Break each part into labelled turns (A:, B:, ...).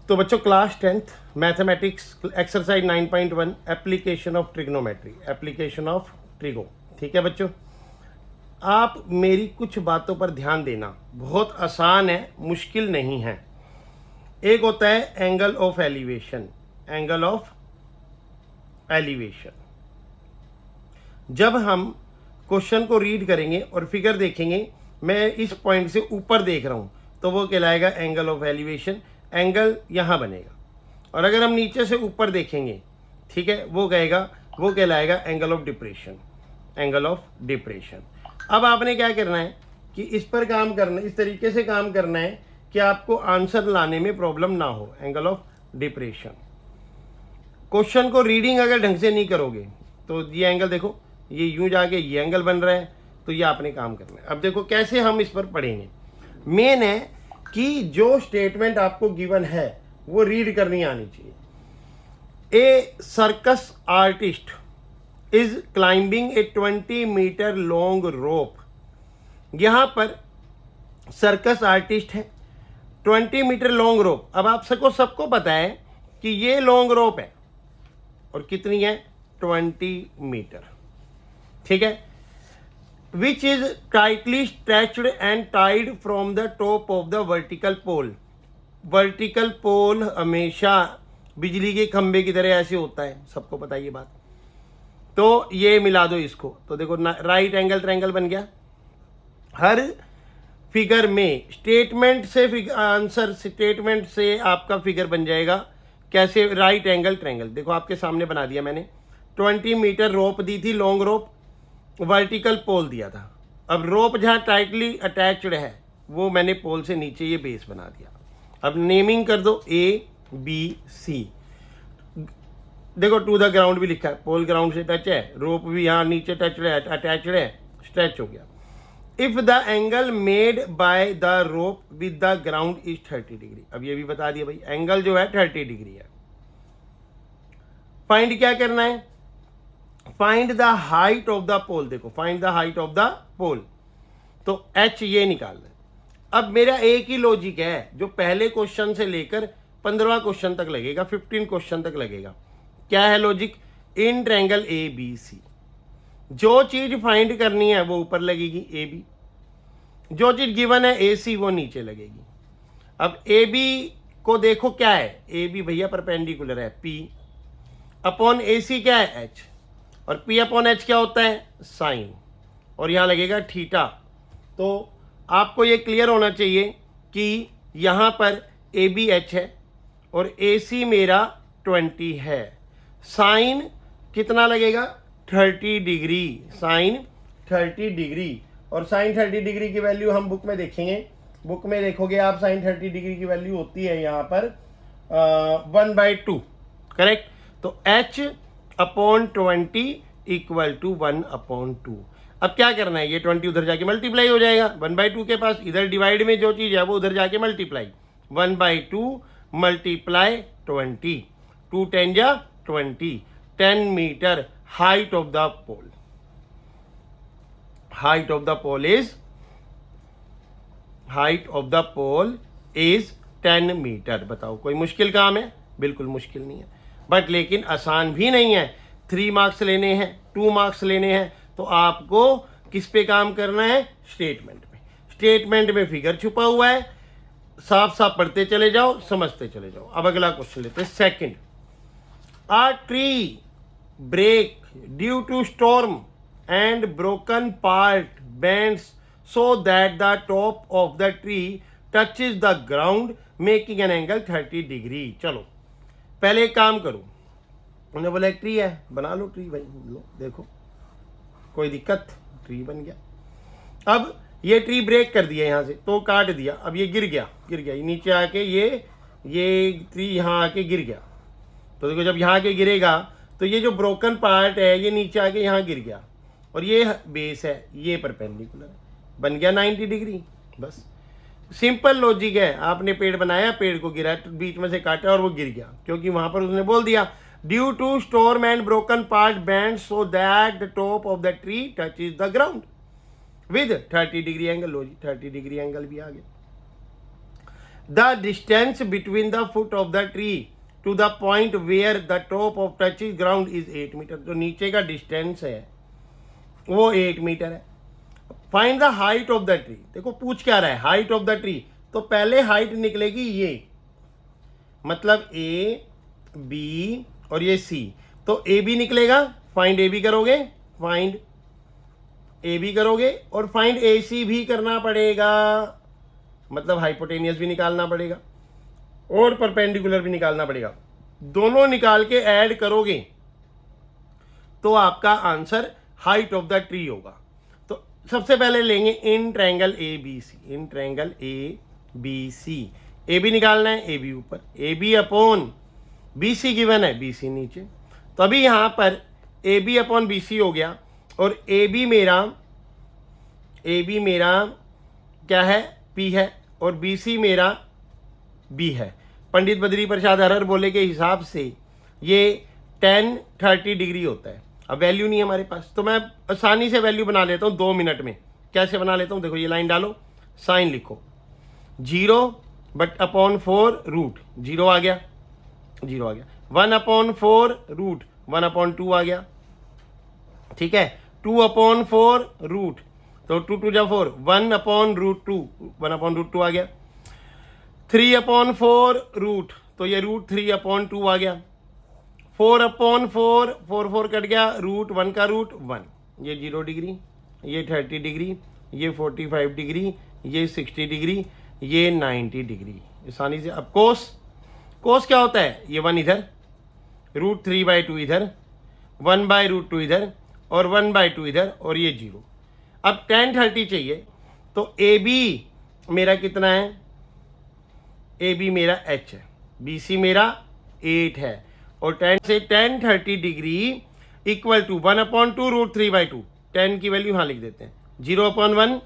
A: तो बच्चों class 10th mathematics exercise 9.1 application of trigonometry, application of trigo. ठीक है बच्चों, आप मेरी कुछ बातों पर ध्यान देना, बहुत आसान है, मुश्किल नहीं है। एक होता है angle of elevation, angle of elevation. जब हम क्वेश्चन को रीड करेंगे और फिगर देखेंगे, मैं इस पॉइंट से ऊपर देख रहा हूँ तो वो कहलाएगा एंगल ऑफ एलिवेशन, एंगल यहाँ बनेगा। और अगर हम नीचे से ऊपर देखेंगे, ठीक है, वो कहलाएगा angle of depression, angle of depression. अब आपने क्या करना है कि इस पर काम करना, इस तरीके से काम करना है कि आपको आंसर लाने में प्रॉब्लम ना हो। एंगल ऑफ डिप्रेशन, क्वेश्चन को रीडिंग अगर ढंग से नहीं करोगे तो ये एंगल देखो, ये यूं जाके ये एंगल बन रहा है, तो ये आपने काम करना है। अब देखो कैसे हम इस पर पढ़ेंगे। मेन है कि जो स्टेटमेंट आपको गिवन है वो रीड करनी आनी चाहिए। A circus artist is climbing a 20 metre long rope. यहां पर सर्कस आर्टिस्ट है, 20 मीटर लॉन्ग रोप। अब आप सबको पता है कि ये लॉन्ग रोप है और कितनी है, 20 मीटर। ठीक है, which is tightly stretched and tied from the top of the vertical pole. Vertical pole हमेशा बिजली के खंभे की तरह ऐसे होता है, सबको पता है ये बात। तो ये मिला दो इसको, तो देखो राइट एंगल ट्रायंगल बन गया। हर फिगर में स्टेटमेंट से आंसर, स्टेटमेंट से आपका फिगर बन जाएगा। कैसे, राइट एंगल ट्रायंगल देखो आपके सामने बना दिया मैंने। 20 मीटर रोप दी थी, लॉन्ग रोप, वर्टिकल पोल दिया था। अब रोप जहां टाइटली अटैच्ड है वो मैंने पोल से नीचे ये बेस बना दिया। अब नेमिंग कर दो ए बी सी। देखो टू द ग्राउंड भी लिखा है, पोल ग्राउंड से टच है, रोप भी यहाँ नीचे टच है, अटैच्ड है, स्ट्रेच हो गया। If the angle made by the rope with the ground is 30 degree. अब ये भी बता दिया भाई, एंगल जो है 30 डिग्री है। फाइंड क्या करना है, find the height of the pole. देखो find the height of the pole, तो एच ये निकालना है। अब मेरा एक ही लॉजिक है जो पहले क्वेश्चन से लेकर 15वां क्वेश्चन तक लगेगा, 15 क्वेश्चन तक लगेगा। क्या है logic, in triangle A B C, जो चीज फाइंड करनी है वो ऊपर लगेगी ए बी, जो चीज गिवन है ए सी वो नीचे लगेगी। अब ए बी को देखो क्या है, ए बी भैया परपेंडिकुलर है, पी अपॉन ए सी क्या है, एच, और पी अपॉन एच क्या होता है, साइन, और यहां लगेगा थीटा। तो आपको ये क्लियर होना चाहिए कि यहां पर ए बी एच है और ए सी मेरा 20 है। साइन कितना लगेगा, 30 डिग्री, साइन 30 डिग्री। और साइन 30 डिग्री की वैल्यू हम बुक में देखेंगे, बुक में देखोगे आप, साइन 30 डिग्री की वैल्यू होती है यहाँ पर 1/2, करेक्ट। तो h अपॉन 20 इक्वल टू 1/2। अब क्या करना है, ये 20 उधर जाके मल्टीप्लाई हो जाएगा 1/2 के पास, इधर डिवाइड में जो चीज है वो उधर जाके मल्टीप्लाई, 1/2 मल्टीप्लाई 20, 2 10 जा 20, 10 metre height of the pole. Height of the pole is, height of the pole is 10 metre. बताओ कोई मुश्किल काम है, बिल्कुल मुश्किल नहीं है, बट लेकिन आसान भी नहीं है। 3 मार्क्स लेने हैं, 2 मार्क्स लेने हैं, तो आपको किस पे काम करना है, स्टेटमेंट पे। स्टेटमेंट में फिगर छुपा हुआ है, साफ साफ पढ़ते चले जाओ, समझते चले जाओ। अब अगला क्वेश्चन लेते हैं, second. A tree break due to storm and broken part bends so that the top of the tree touches the ground making an angle 30 degree. चलो पहले एक काम करो, उन्होंने बोला एक ट्री है, बना लो ट्री भाई, लो देखो कोई दिक्कत, ट्री बन गया। अब ये ट्री ब्रेक कर दिया यहाँ से, तो काट दिया, अब ये गिर गया, ये नीचे आके ये ट्री यहाँ आके गिर गया। तो देखो जब यहाँ के गिरेगा तो ये जो ब्रोकन पार्ट है ये नीचे आके यहाँ गिर गया, और ये बेस है, ये परपेंडिकुलर है, बन गया 90 डिग्री। बस सिंपल लॉजिक है, आपने पेड़ बनाया, पेड़ को गिरा, बीच में से काटा और वो गिर गया, क्योंकि वहां पर उसने बोल दिया due to storm and broken part bent so that the top of the tree touch is the ground with 30 degree angle. लो जी 30 डिग्री एंगल भी आ गया। The distance between the foot of the tree to the point where the top of touch ground is 8 metre. जो नीचे का distance है वो 8 मीटर है। Find the height of the tree. देखो पूछ क्या रहा है, हाइट ऑफ द ट्री। तो पहले हाइट निकलेगी ये, मतलब ए बी और ये सी, तो ए बी निकलेगा। फाइंड ए बी करोगे, फाइंड ए बी करोगे और फाइंड ए सी भी करना पड़ेगा, मतलब हाइपोटेनियस भी निकालना पड़ेगा और परपेंडिकुलर भी निकालना पड़ेगा। दोनों निकाल के ऐड करोगे तो आपका answer height of the tree होगा। तो सबसे पहले लेंगे in triangle A B C, in triangle A B C. A B निकालना है, ए बी ऊपर, A B upon B C given है, बी सी नीचे। तो अभी यहाँ पर A B upon B C हो गया और ए बी मेरा क्या है, पी है, और बी सी मेरा बी है। पंडित बद्री प्रसाद हरर बोले के हिसाब से ये 10-30 डिग्री होता है। अब वैल्यू नहीं है हमारे पास, तो मैं आसानी से वैल्यू बना लेता हूँ 2 मिनट में। कैसे बना लेता हूँ, देखो ये लाइन डालो, साइन लिखो, 0/4 रूट 0 आ गया, 0 आ गया। 1/4 रूट 1/2 आ गया, ठीक है। 2/4 रूट, तो 2 2 जा 4, 1/√2, 1/√2 आ गया। 3/4 रूट, तो ये √3/2 आ गया। 4/4, 4 कट गया, √1 का रूट 1, ये 0 डिग्री, ये 30 डिग्री, ये 45 डिग्री, ये 60 डिग्री, ये 90 डिग्री। आसानी से। अब कोस क्या होता है, ये 1 इधर, √3/2 इधर, 1/√2 इधर और 1/2 इधर, और ये 0। अब tan 30 चाहिए, तो ए बी मेरा कितना है, ए बी मेरा h है, बी सी मेरा 8 है, और tan से tan 30 degree equal to 1/2 √3/2। tan की वैल्यू यहाँ लिख देते हैं, 0/1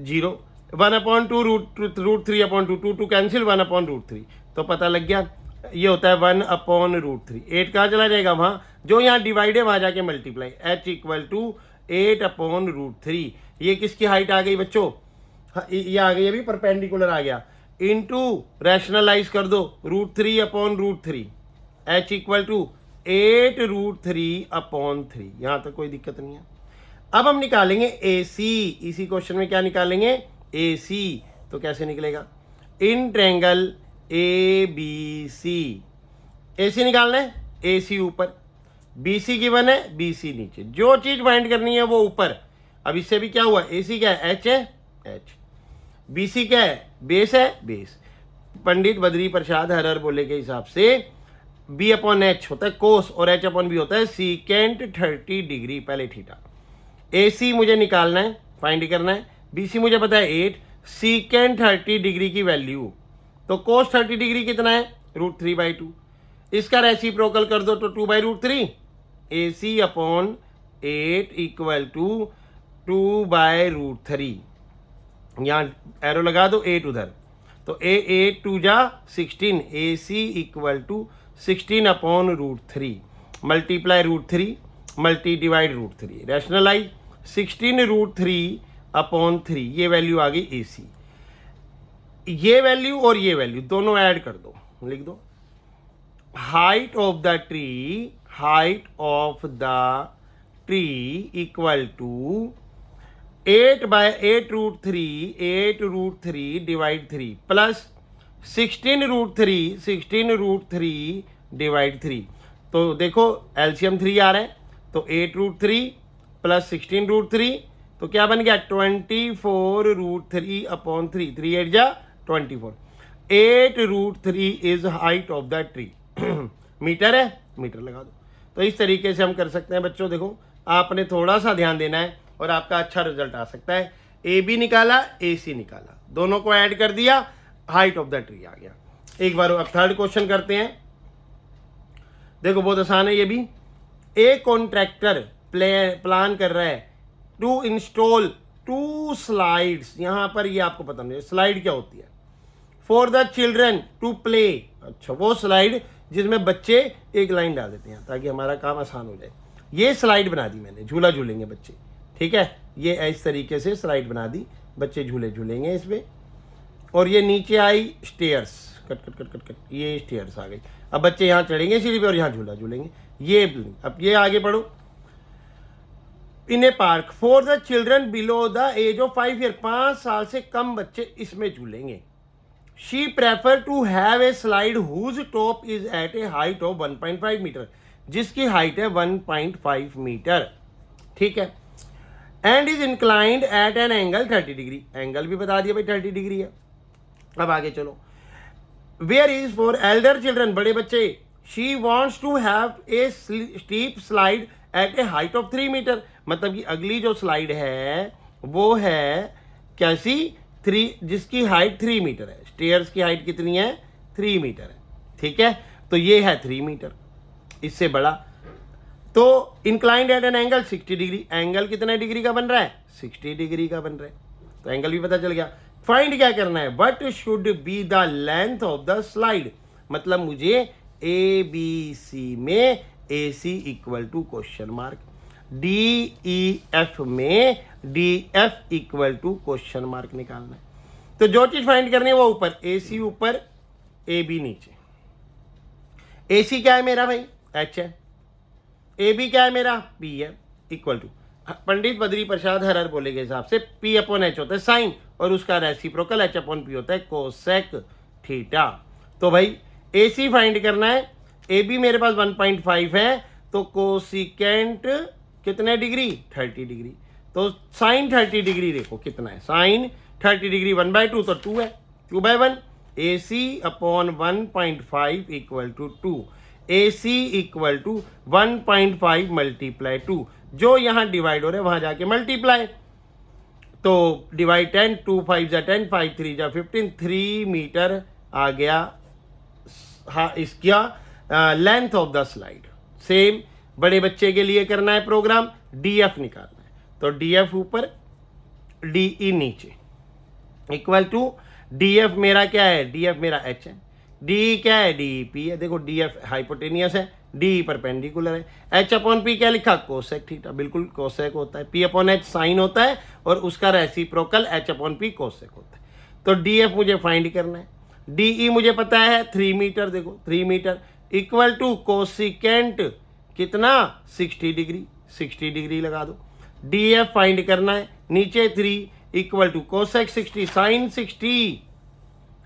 A: 0, 1/2 √3/2, 2 कैंसिल, 1/√3, तो पता लग गया ये होता है 1/√3। 8 कहाँ चला जाएगा, वहाँ जो यहाँ डिवाइड है वहाँ जाके मल्टीप्लाई, h इक्वल टू 8/√3। ये किसकी हाइट आ गई बच्चों, ये आ गई, अभी परपेंडिकुलर आ गया, इनटू रैशनलाइज कर दो √3/√3, h इक्वल टू 8√3/3। यहाँ तक कोई दिक्कत नहीं है। अब हम निकालेंगे ए सी। इसी क्वेश्चन में क्या निकालेंगे, ए सी। तो कैसे निकलेगा, इन ट्रायंगल ए बी सी, ए सी निकालना है, ए सी ऊपर, बी सी गिवन है, बी सी नीचे। जो चीज फाइंड करनी है वो ऊपर। अब इससे भी क्या हुआ, ए सी क्या है, एच है, एच, बी सी क्या है, बेस है, बेस। पंडित बद्री प्रसाद हरर बोले के हिसाब से B/H होता है कोस और H/B होता है सीकेंट 30 डिग्री, पहले थीटा। ए सी मुझे निकालना है, फाइंड करना है, बी सी मुझे पता है 8, सीकेंट 30 डिग्री की वैल्यू, तो कोस 30 डिग्री कितना है, √3/2। इसका रेसिप्रोकल कर दो तो 2/√3, AC/8 इक्वल टू 2/√3। यहाँ एरो लगा दो, 8 उधर, तो 8 2 जा 16, AC equal to 16/√3 multiply √3 multi divide √3, rationalise 16√3/3। ये वैल्यू आ गई AC। ये वैल्यू और ये वैल्यू दोनों ऐड कर दो, लिख दो height of the tree, height of the tree equal to 8/8√3 divide 3 plus 16√3 divide 3। तो देखो एलसीएम 3 आ रहा है, तो 8√3 प्लस 16√3, तो क्या बन गया 24√3/3, 3 8 जा 24। 8√3 is height of the tree. Metre है, मीटर लगा दो। तो इस तरीके से हम कर सकते हैं बच्चों। देखो आपने थोड़ा सा ध्यान देना है और आपका अच्छा रिजल्ट आ सकता है। ए बी निकाला, ए सी निकाला, दोनों को ऐड कर दिया, हाइट ऑफ द ट्री आ गया। एक बार अब थर्ड क्वेश्चन करते हैं। देखो बहुत आसान है ये भी। ए कॉन्ट्रैक्टर प्लान कर रहा है टू इंस्टॉल 2 स्लाइड्स। यहां पर ये आपको पता नहीं स्लाइड क्या होती है, for the children to play. अच्छा, वो स्लाइड जिसमें बच्चे एक लाइन डाल देते हैं ताकि हमारा काम आसान हो जाए। ये स्लाइड बना दी मैंने, झूला झूलेंगे बच्चे, ठीक है। ये इस तरीके से स्लाइड बना दी, बच्चे झूले झूलेंगे इसमें। और ये नीचे आई stairs, cut cut cut cut cut, ये स्टेयर्स आ गई। अब बच्चे यहाँ चढ़ेंगे सीढ़ी पे और यहाँ झूला झूलेंगे। ये अब ये आगे पढ़ो। In a park for the children below the age of 5 year, 5 साल से कम बच्चे इसमें झूलेंगे। She prefer to have a slide whose top is at a height of 1.5 metre, जिसकी हाइट है 1.5 मीटर, ठीक है। And is inclined at an angle 30 degree, angle भी बता दिया भाई 30 डिग्री है। अब आगे चलो। Where is for elder children, बड़े बच्चे। She wants to have a steep slide at a height of 3 metre, मतलब कि अगली जो स्लाइड है वो है कैसी, 3, जिसकी हाइट 3 मीटर है। स्टेयर्स की हाइट कितनी है, 3 मीटर है, ठीक है। तो ये है 3 मीटर, इससे बड़ा। तो inclined at an angle 60 degree, angle कितने डिग्री का बन रहा है, 60 डिग्री का बन रहा है, तो एंगल भी पता चल गया। फाइंड क्या करना है, what should be the length of the slide, मतलब मुझे ए बी सी में A C equal to question mark, D E F में D F equal to question mark निकालना है। तो जो चीज फाइंड करनी है वो ऊपर, ए सी ऊपर, ए बी नीचे। ए सी क्या है मेरा भाई, एच है। ए बी क्या है मेरा, पी है, इक्वल टू पंडित बद्री प्रसाद हरर बोले के हिसाब से पी अपॉन एच होता है साइन, और उसका रेसिप्रोकल एच अपॉन पी होता है कोसेक थीटा। तो भाई ए सी फाइंड करना है, ए बी मेरे पास 1.5 है, तो कोसिकेंट कितने डिग्री, 30 डिग्री। तो साइन 30 डिग्री देखो कितना है, साइन 30 डिग्री 1/2 तो 2 है, 2/1। A C upon 1.5 equal to 2, A C equal to 1.5 multiply 2, जो यहाँ डिवाइड हो रहा है वहां जाके मल्टीप्लाई, तो डिवाइड 10, 2 5 जा 10, 5 3 जा 15, 3 मीटर आ गया हाँ इसका length of the slide. Same बड़े बच्चे के लिए करना है प्रोग्राम, डी एफ निकालना है, तो डी एफ ऊपर डी ई नीचे इक्वल टू डी एफ मेरा क्या है, डी एफ मेरा एच है, डी क्या है, डी पी है। देखो डी एफ हाइपोटेनियस है, डी परपेंडिकुलर है, एच अपॉन पी क्या लिखा, कोसेक थीटा, बिल्कुल कोसेक होता है। पी अपॉन एच साइन होता है और उसका reciprocal H upon P cosec होता है। तो डी एफ मुझे फाइंड करना है, डी ई मुझे पता है 3 मीटर, देखो 3 मीटर इक्वल टू कोसिकेंट कितना, 60 डिग्री, 60 डिग्री लगा दो। डी एफ फाइंड करना है, नीचे 3 इक्वल टू कोसेक 60 साइन 60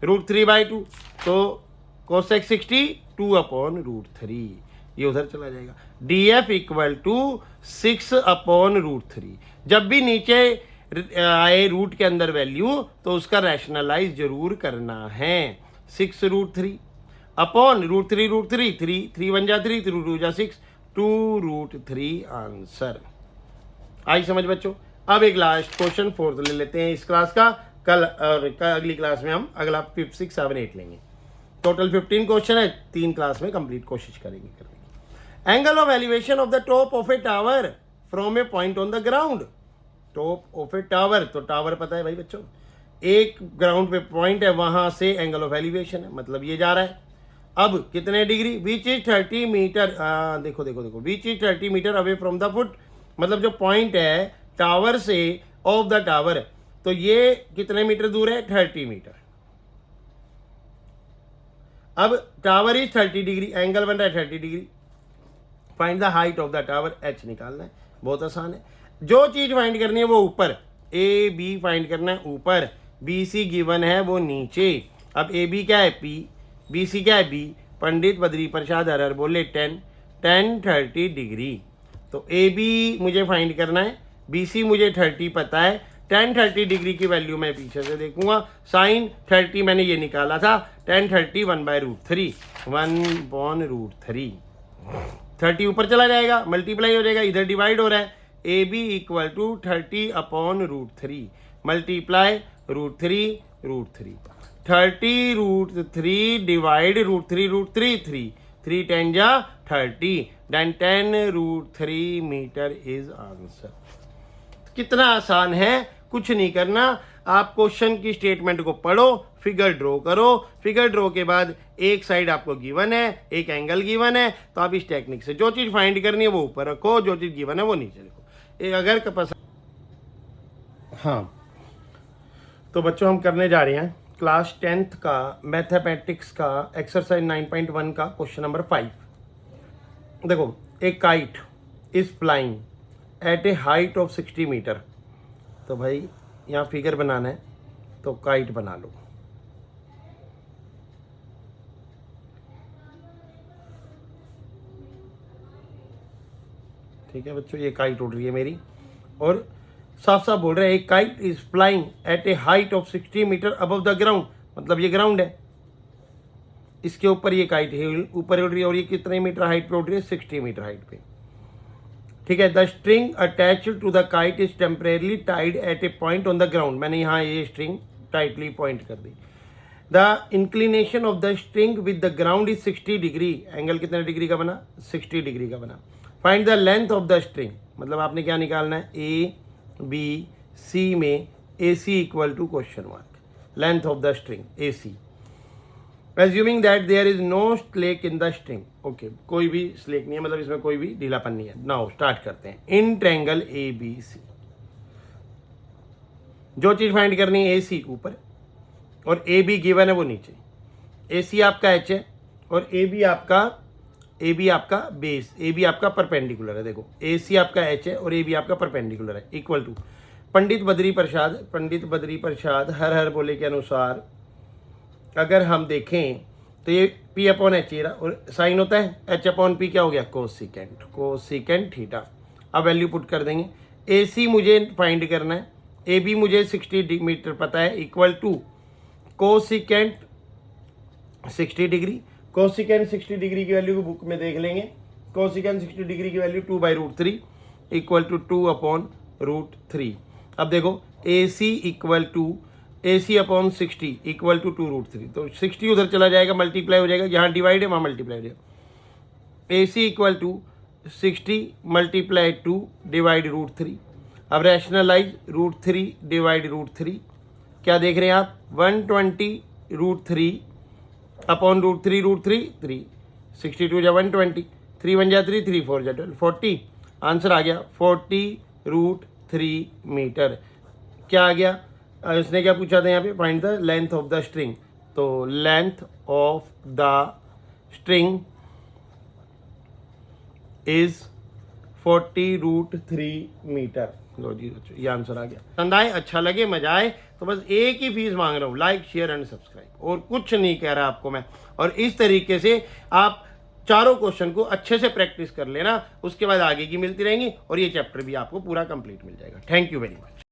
A: √3/2, तो कोसेक 60 2 अपॉन √3, ये उधर चला जाएगा। D F equal to 6 upon √3। जब भी नीचे आए रूट के अंदर वैल्यू तो उसका रैशनलाइज जरूर करना है। 6 √3 अपॉन √3 3 1 जा 3 3 2 जा 6 2 √3 आंसर। आई समझ बच्चों। अब एक लास्ट क्वेश्चन 4th ले लेते हैं इस क्लास का, कल और अगली क्लास में हम अगला 5 6 7 8 लेंगे। टोटल 15 क्वेश्चन है, 3 क्लास में कंप्लीट कोशिश करेंगे करने की। Angle of elevation of the top of A tower from A point on the ground, top of A tower, तो टावर पता है भाई बच्चों, एक ग्राउंड पे पॉइंट है, वहां से एंगल ऑफ एलिवेशन है, मतलब ये जा रहा है। अब कितने डिग्री, विच इज 30 मीटर, देखो देखो देखो, which is 30 metre away from the foot, मतलब जो पॉइंट है टावर से ऑफ द टावर, तो ये कितने मीटर दूर है, 30 मीटर। अब टावर इज 30 डिग्री, एंगल बन रहा है 30 degree. Find the height of the tower, H निकालना है, बहुत आसान है। जो चीज फाइंड करनी है वो ऊपर, ए बी फाइंड करना है ऊपर, बी सी गिवन है वो नीचे। अब ए बी क्या है, पी, बी सी क्या है, बी। पंडित बद्री प्रसाद हरर बोले 10 30 डिग्री, तो ए बी मुझे फाइंड करना है, बी सी मुझे 30 पता है, 10 30 डिग्री की वैल्यू मैं पीछे से देखूंगा। साइन 30 मैंने ये निकाला था, 10 30 1/√3 1/√3, 30 ऊपर चला जाएगा, मल्टीप्लाई हो जाएगा, इधर डिवाइड हो रहा है। A B equal to 30 upon √3 multiply √3 30 √3 divide √3 3 10 जा 30, देन 10 √3 मीटर इज आंसर। कितना आसान है, कुछ नहीं करना, आप क्वेश्चन की स्टेटमेंट को पढ़ो, फिगर ड्रॉ करो, फिगर ड्रॉ के बाद एक साइड आपको गिवन है, एक एंगल गिवन है, तो आप इस टेक्निक से जो चीज़ फाइंड करनी है वो ऊपर रखो, जो चीज़ गिवन है वो नीचे रखो। अगर पसंद, हाँ तो बच्चों हम करने जा रहे हैं क्लास 10th का मैथमेटिक्स का एक्सरसाइज 9.1 का क्वेश्चन नंबर 5। देखो, a kite is flying at a height of 60 metre. तो भाई यहाँ फिगर बनाना है तो काइट बना लो। ठीक है बच्चों, ये काइट उड़ रही है मेरी और साफ साफ बोल रहे हैं, एक kite is flying at a height of 60 metre above the ground. मतलब ये ग्राउंड है, इसके ऊपर ये काइट है, ऊपर उड़ रही है और ये कितने मीटर हाइट पे उड़ रही है? 60 मीटर हाइट पे। ठीक है, the string attached to the kite is temporarily tied at a point on the ground. मैंने यहाँ ये स्ट्रिंग टाइटली पॉइंट कर दी। The inclination of the string with the ground is 60 degree. Angle कितने degree का बना? 60 डिग्री का बना। Find the length of the string. मतलब आपने क्या निकालना है? ए बी सी में A C equal to question mark, length of the string A C. Assuming that there is no slack in the string. Okay, कोई भी slack नहीं है, मतलब इसमें कोई भी ढीलापन नहीं है। नाउ स्टार्ट करते हैं। इन ट्रायंगल ए बी सी, जो चीज फाइंड करनी है, ए सी ऊपर और ए बी गिवन है वो नीचे। ए सी आपका एच है और ए बी आपका बेस, ए बी आपका परपेंडिकुलर है। देखो, ए सी आपका एच है और ए बी आपका परपेंडिकुलर है। इक्वल टू पंडित बद्री प्रसाद हर हर बोले के अनुसार अगर हम देखें तो ये पी अपॉन एच और साइन होता है, एच अपॉन पी क्या हो गया? Cosecant theta. अब वैल्यू पुट कर देंगे। ए सी मुझे फाइंड करना है, ए बी मुझे 60 मीटर पता है, equal to cosecant 60 degree. Cosecant 60 degree की वैल्यू को बुक में देख लेंगे। कोसिकेंट 60 डिग्री की वैल्यू 2/√3 इक्वल टू 2/√3। अब देखो, A C equal to A C upon 60 equal to 2√3। तो 60 उधर चला जाएगा, मल्टीप्लाई हो जाएगा, जहाँ डिवाइड है वहाँ मल्टीप्लाई हो जाएगा। ए C equal to 60 multiply 2 divide √3। अब रैशनलाइज √3 डिवाइड √3। क्या देख रहे हैं आप? 120√3 अपॉन √3 3। 62 जा 120, 3 1 जा 3, 3 4 जा 12, 40। आंसर आ गया 40√3 मीटर। क्या आ गया? इसने क्या पूछा था यहाँ पे? Find the length of the string. तो length of the string is 40√3 metre. लो जी बच्चों, ये आंसर आ गया। पसंद आए, अच्छा लगे, मजा आए तो बस एक ही फीस मांग रहा हूँ, लाइक शेयर एंड सब्सक्राइब, और कुछ नहीं कह रहा आपको मैं। और इस तरीके से आप चारों क्वेश्चन को अच्छे से प्रैक्टिस कर लेना, उसके बाद आगे की मिलती रहेंगी और ये चैप्टर भी आपको पूरा कंप्लीट मिल जाएगा। Thank you very much.